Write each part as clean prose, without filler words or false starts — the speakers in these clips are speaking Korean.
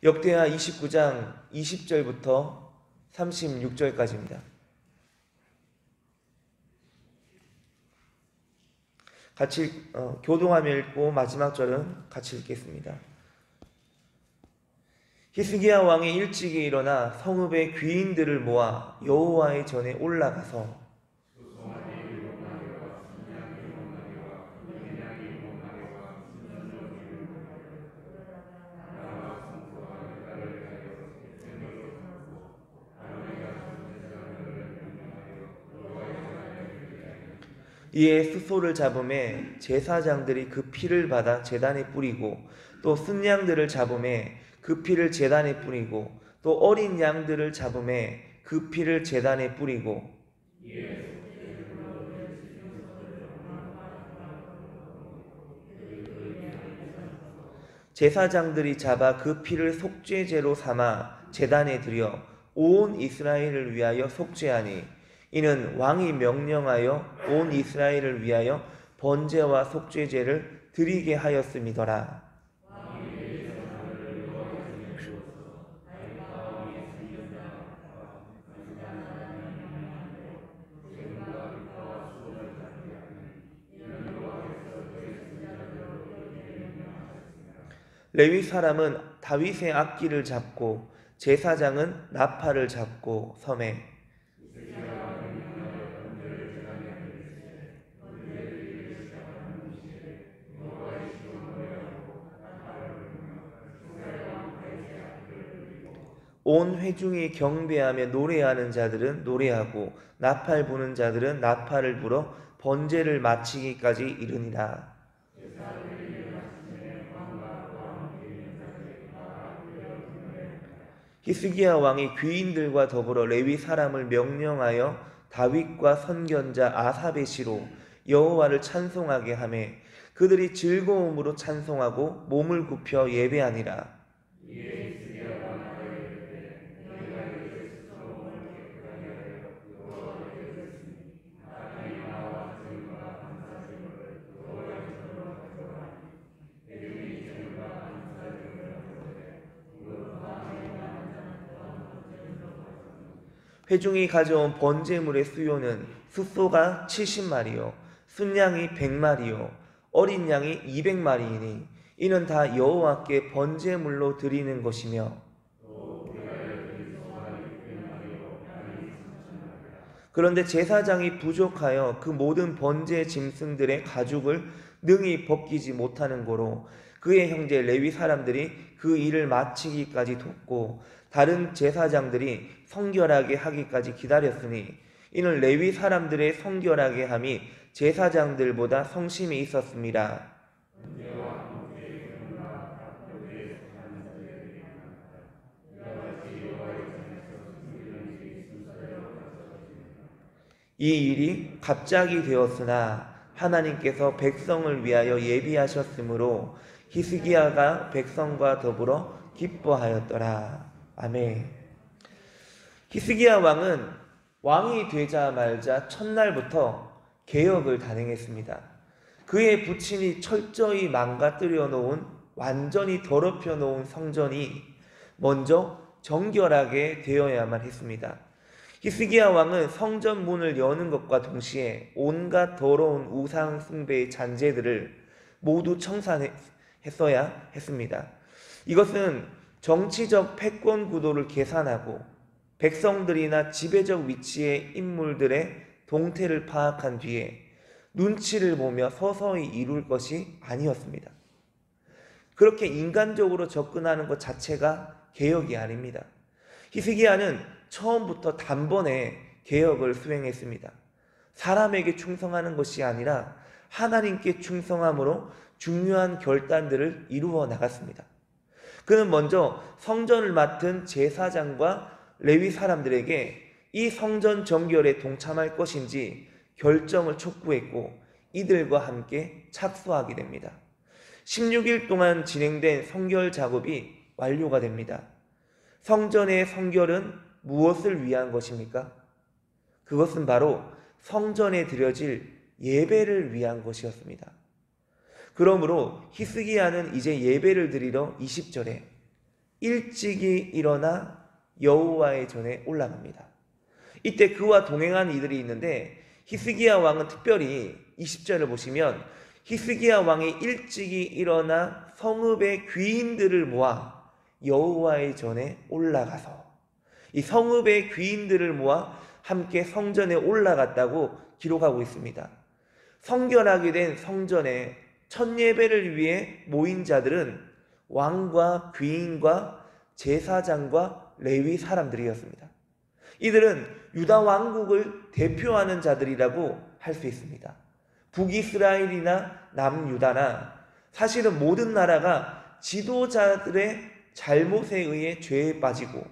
역대하 29장 20절부터 36절까지입니다. 같이 교동하며 읽고 마지막 절은 같이 읽겠습니다. 히스기야 왕이 일찍이 일어나 성읍의 귀인들을 모아 여호와의 전에 올라가서 이에 수소를 잡음에 제사장들이 그 피를 받아 제단에 뿌리고 또 순양들을 잡음에 그 피를 제단에 뿌리고 또 어린 양들을 잡음에 그 피를 제단에 뿌리고 제사장들이 잡아 그 피를 속죄제로 삼아 제단에 드려 온 이스라엘을 위하여 속죄하니 이는 왕이 명령하여 온 이스라엘을 위하여 번제와 속죄제를 드리게 하였음이더라. 레위 사람은 다윗의 악기를 잡고 제사장은 나팔을 잡고 섬에 온 회중이 경배하며 노래하는 자들은 노래하고 나팔 부는 자들은 나팔을 불어 번제를 마치기까지 이르니라. 히스기야 왕이 귀인들과 더불어 레위 사람을 명령하여 다윗과 선견자 아삽의 시로 여호와를 찬송하게 하매 그들이 즐거움으로 찬송하고 몸을 굽혀 예배하니라. 회중이 가져온 번제물의 수요는 숫소가 70마리요 순양이 100마리요 어린 양이 200마리이니 이는 다 여호와께 번제물로 드리는 것이며 그런데 제사장이 부족하여 그 모든 번제 짐승들의 가죽을 능히 벗기지 못하는 고로 그의 형제 레위 사람들이 그 일을 마치기까지 돕고 다른 제사장들이 성결하게 하기까지 기다렸으니 이는 레위 사람들의 성결하게 함이 제사장들보다 성심이 있었습니다. 이 일이 갑자기 되었으나 하나님께서 백성을 위하여 예비하셨으므로 히스기야가 백성과 더불어 기뻐하였더라. 아멘. 히스기야 왕은 왕이 되자마자 첫날부터 개혁을 단행했습니다. 그의 부친이 철저히 망가뜨려 놓은 완전히 더럽혀 놓은 성전이 먼저 정결하게 되어야만 했습니다. 히스기야 왕은 성전 문을 여는 것과 동시에 온갖 더러운 우상 숭배의 잔재들을 모두 청산했어야 했습니다. 이것은 정치적 패권 구도를 계산하고 백성들이나 지배적 위치의 인물들의 동태를 파악한 뒤에 눈치를 보며 서서히 이룰 것이 아니었습니다. 그렇게 인간적으로 접근하는 것 자체가 개혁이 아닙니다. 히스기야는 처음부터 단번에 개혁을 수행했습니다. 사람에게 충성하는 것이 아니라 하나님께 충성함으로 중요한 결단들을 이루어 나갔습니다. 그는 먼저 성전을 맡은 제사장과 레위 사람들에게 이 성전 정결에 동참할 것인지 결정을 촉구했고 이들과 함께 착수하게 됩니다. 16일 동안 진행된 성결 작업이 완료가 됩니다. 성전의 성결은 무엇을 위한 것입니까? 그것은 바로 성전에 드려질 예배를 위한 것이었습니다. 그러므로 히스기야는 이제 예배를 드리러 20절에 일찍이 일어나 여호와의 전에 올라갑니다. 이때 그와 동행한 이들이 있는데 히스기야 왕은 특별히 20절을 보시면 히스기야 왕이 일찍이 일어나 성읍의 귀인들을 모아 여호와의 전에 올라가서, 이 성읍의 귀인들을 모아 함께 성전에 올라갔다고 기록하고 있습니다. 성결하게 된 성전에 첫 예배를 위해 모인 자들은 왕과 귀인과 제사장과 레위 사람들이었습니다. 이들은 유다 왕국을 대표하는 자들이라고 할 수 있습니다. 북이스라엘이나 남유다나 사실은 모든 나라가 지도자들의 잘못에 의해 죄에 빠지고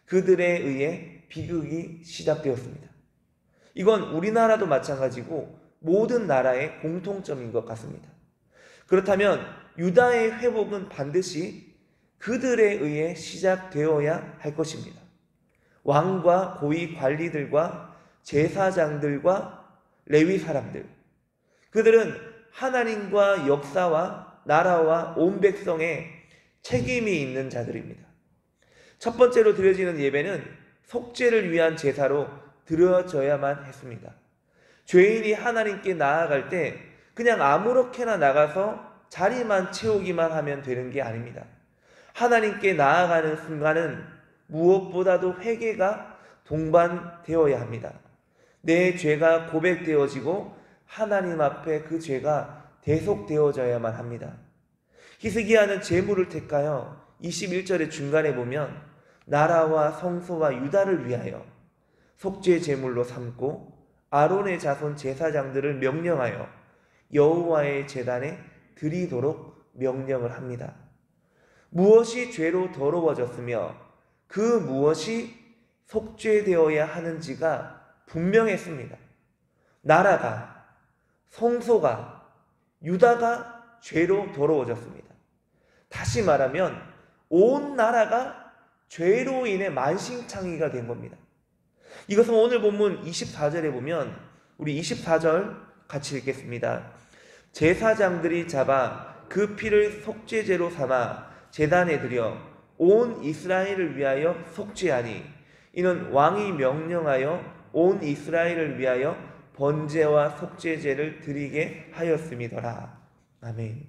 그들에 의해 비극이 시작되었습니다. 이건 우리나라도 마찬가지고 모든 나라의 공통점인 것 같습니다. 그렇다면 유다의 회복은 반드시 그들에 의해 시작되어야 할 것입니다. 왕과 고위 관리들과 제사장들과 레위 사람들, 그들은 하나님과 역사와 나라와 온 백성에 책임이 있는 자들입니다. 첫 번째로 드려지는 예배는 속죄를 위한 제사로 드려져야만 했습니다. 죄인이 하나님께 나아갈 때 그냥 아무렇게나 나가서 자리만 채우기만 하면 되는 게 아닙니다. 하나님께 나아가는 순간은 무엇보다도 회개가 동반되어야 합니다. 내 죄가 고백되어지고 하나님 앞에 그 죄가 대속되어져야만 합니다. 히스기야는 제물을 택하여 21절의 중간에 보면 나라와 성소와 유다를 위하여 속죄 제물로 삼고 아론의 자손 제사장들을 명령하여 여호와의 제단에 드리도록 명령을 합니다. 무엇이 죄로 더러워졌으며 그 무엇이 속죄되어야 하는지가 분명했습니다. 나라가, 성소가, 유다가 죄로 더러워졌습니다. 다시 말하면 온 나라가 죄로 인해 만신창이가 된 겁니다. 이것은 오늘 본문 24절에 보면, 우리 24절 같이 읽겠습니다. 제사장들이 잡아 그 피를 속죄제로 삼아 제단에 드려 온 이스라엘을 위하여 속죄하니 이는 왕이 명령하여 온 이스라엘을 위하여 번제와 속죄제를 드리게 하였음이더라. 아멘.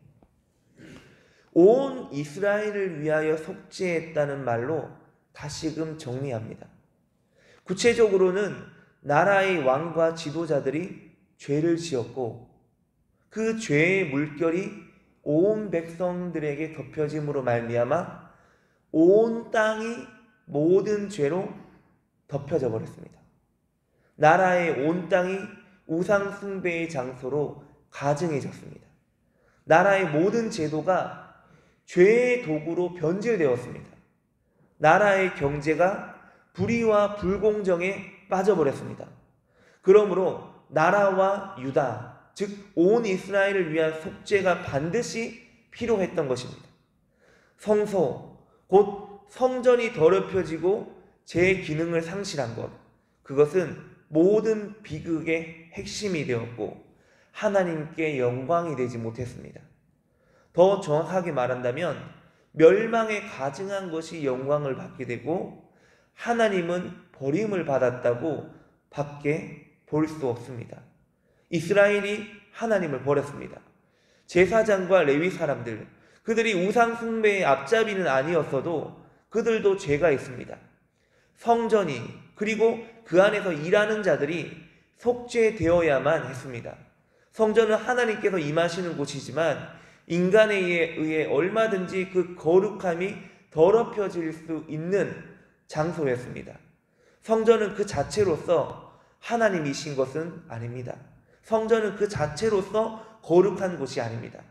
온 이스라엘을 위하여 속죄했다는 말로 다시금 정리합니다. 구체적으로는 나라의 왕과 지도자들이 죄를 지었고 그 죄의 물결이 온 백성들에게 덮여짐으로 말미암아 온 땅이 모든 죄로 덮여져 버렸습니다. 나라의 온 땅이 우상 숭배의 장소로 가증해졌습니다. 나라의 모든 제도가 죄의 도구로 변질되었습니다. 나라의 경제가 불의와 불공정에 빠져버렸습니다. 그러므로 나라와 유다, 즉 온 이스라엘을 위한 속죄가 반드시 필요했던 것입니다. 성소, 곧 성전이 더럽혀지고 제 기능을 상실한 것, 그것은 모든 비극의 핵심이 되었고 하나님께 영광이 되지 못했습니다. 더 정확하게 말한다면 멸망에 가증한 것이 영광을 받게 되고 하나님은 버림을 받았다고 밖에 볼 수 없습니다. 이스라엘이 하나님을 버렸습니다. 제사장과 레위 사람들, 그들이 우상 숭배의 앞잡이는 아니었어도 그들도 죄가 있습니다. 성전이, 그리고 그 안에서 일하는 자들이 속죄되어야만 했습니다. 성전은 하나님께서 임하시는 곳이지만 인간에 의해 얼마든지 그 거룩함이 더럽혀질 수 있는 장소였습니다. 성전은 그 자체로서 하나님이신 것은 아닙니다. 성전은 그 자체로서 거룩한 곳이 아닙니다.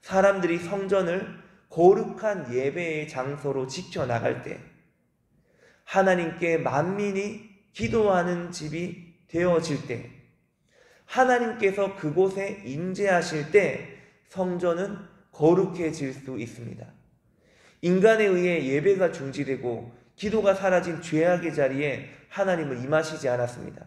사람들이 성전을 거룩한 예배의 장소로 지켜나갈 때, 하나님께 만민이 기도하는 집이 되어질 때, 하나님께서 그곳에 임재하실 때 성전은 거룩해질 수 있습니다. 인간에 의해 예배가 중지되고 기도가 사라진 죄악의 자리에 하나님은 임하시지 않았습니다.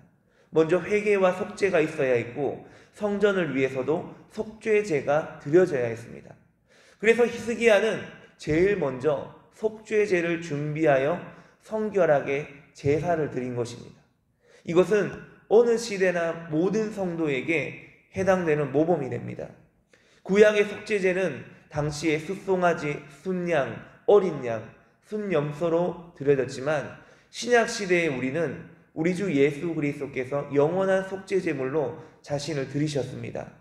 먼저 회개와 속죄가 있어야 했고 성전을 위해서도 속죄제가 드려져야 했습니다. 그래서 히스기야는 제일 먼저 속죄제를 준비하여 성결하게 제사를 드린 것입니다. 이것은 어느 시대나 모든 성도에게 해당되는 모범이 됩니다. 구약의 속죄제는 당시에 숫송아지, 순양, 어린 양, 순염소로 드려졌지만 신약 시대의 우리는 우리 주 예수 그리스도께서 영원한 속죄제물로 자신을 드리셨습니다.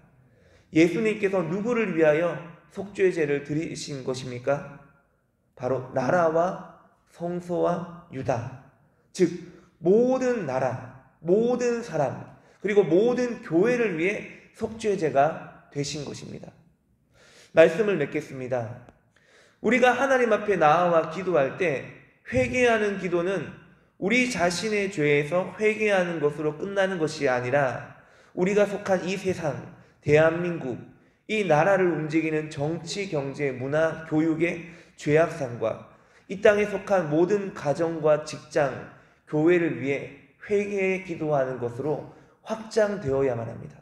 예수님께서 누구를 위하여 속죄제를 드리신 것입니까? 바로 나라와 성소와 유다, 즉 모든 나라, 모든 사람, 그리고 모든 교회를 위해 속죄제가 되신 것입니다. 말씀을 맺겠습니다. 우리가 하나님 앞에 나아와 기도할 때 회개하는 기도는 우리 자신의 죄에서 회개하는 것으로 끝나는 것이 아니라 우리가 속한 이 세상, 대한민국, 이 나라를 움직이는 정치, 경제, 문화, 교육의 죄악상과 이 땅에 속한 모든 가정과 직장, 교회를 위해 회개에 기도하는 것으로 확장되어야만 합니다.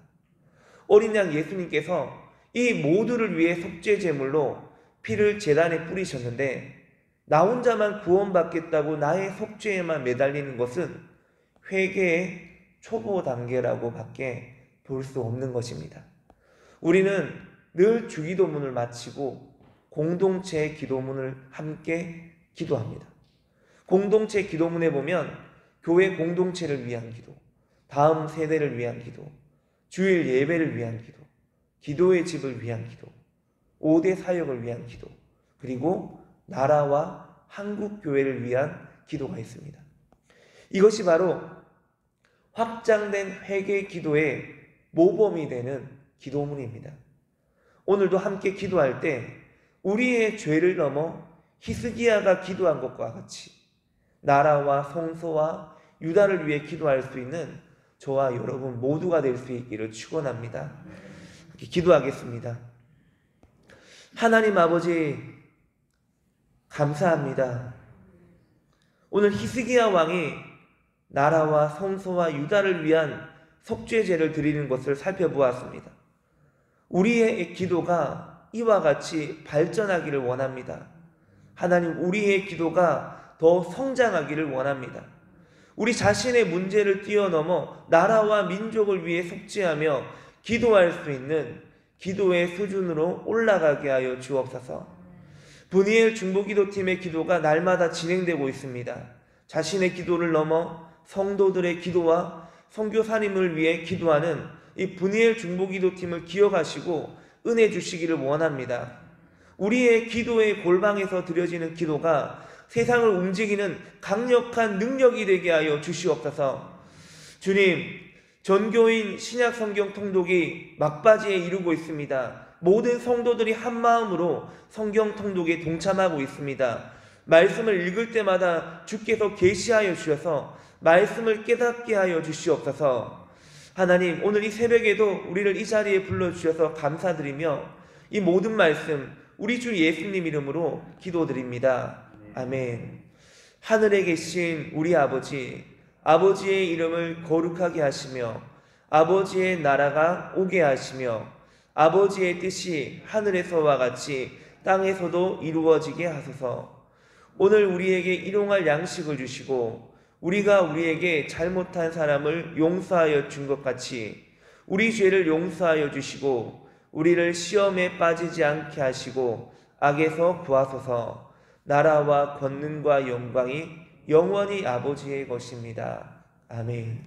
어린 양 예수님께서 이 모두를 위해 속죄제물로 피를 제단에 뿌리셨는데 나 혼자만 구원받겠다고 나의 속죄에만 매달리는 것은 회개의 초보 단계라고 밖에 볼 수 없는 것입니다. 우리는 늘 주기도문을 마치고 공동체 기도문을 함께 기도합니다. 공동체 기도문에 보면 교회 공동체를 위한 기도, 다음 세대를 위한 기도, 주일 예배를 위한 기도, 기도의 집을 위한 기도, 5대 사역을 위한 기도, 그리고 나라와 한국 교회를 위한 기도가 있습니다. 이것이 바로 확장된 회개 기도의 모범이 되는 기도문입니다. 오늘도 함께 기도할 때 우리의 죄를 넘어 히스기야가 기도한 것과 같이 나라와 성소와 유다를 위해 기도할 수 있는 저와 여러분 모두가 될 수 있기를 축원합니다. 기도하겠습니다. 하나님 아버지 감사합니다. 오늘 히스기야 왕이 나라와 성소와 유다를 위한 속죄제를 드리는 것을 살펴보았습니다. 우리의 기도가 이와 같이 발전하기를 원합니다. 하나님, 우리의 기도가 더 성장하기를 원합니다. 우리 자신의 문제를 뛰어넘어 나라와 민족을 위해 속죄하며 기도할 수 있는 기도의 수준으로 올라가게 하여 주옵소서. 분이엘 중보기도팀의 기도가 날마다 진행되고 있습니다. 자신의 기도를 넘어 성도들의 기도와 선교사님을 위해 기도하는 이 분이엘 중보기도팀을 기억하시고 은혜 주시기를 원합니다. 우리의 기도의 골방에서 드려지는 기도가 세상을 움직이는 강력한 능력이 되게 하여 주시옵소서. 주님, 전교인 신약성경 통독이 막바지에 이르고 있습니다. 모든 성도들이 한마음으로 성경 통독에 동참하고 있습니다. 말씀을 읽을 때마다 주께서 계시하여 주셔서 말씀을 깨닫게 하여 주시옵소서. 하나님, 오늘 이 새벽에도 우리를 이 자리에 불러주셔서 감사드리며 이 모든 말씀 우리 주 예수님 이름으로 기도드립니다. 아멘. 하늘에 계신 우리 아버지, 아버지의 이름을 거룩하게 하시며 아버지의 나라가 오게 하시며 아버지의 뜻이 하늘에서와 같이 땅에서도 이루어지게 하소서. 오늘 우리에게 일용할 양식을 주시고 우리가 우리에게 잘못한 사람을 용서하여 준 것 같이 우리 죄를 용서하여 주시고 우리를 시험에 빠지지 않게 하시고 악에서 구하소서. 나라와 권능과 영광이 영원히 아버지의 것입니다. 아멘.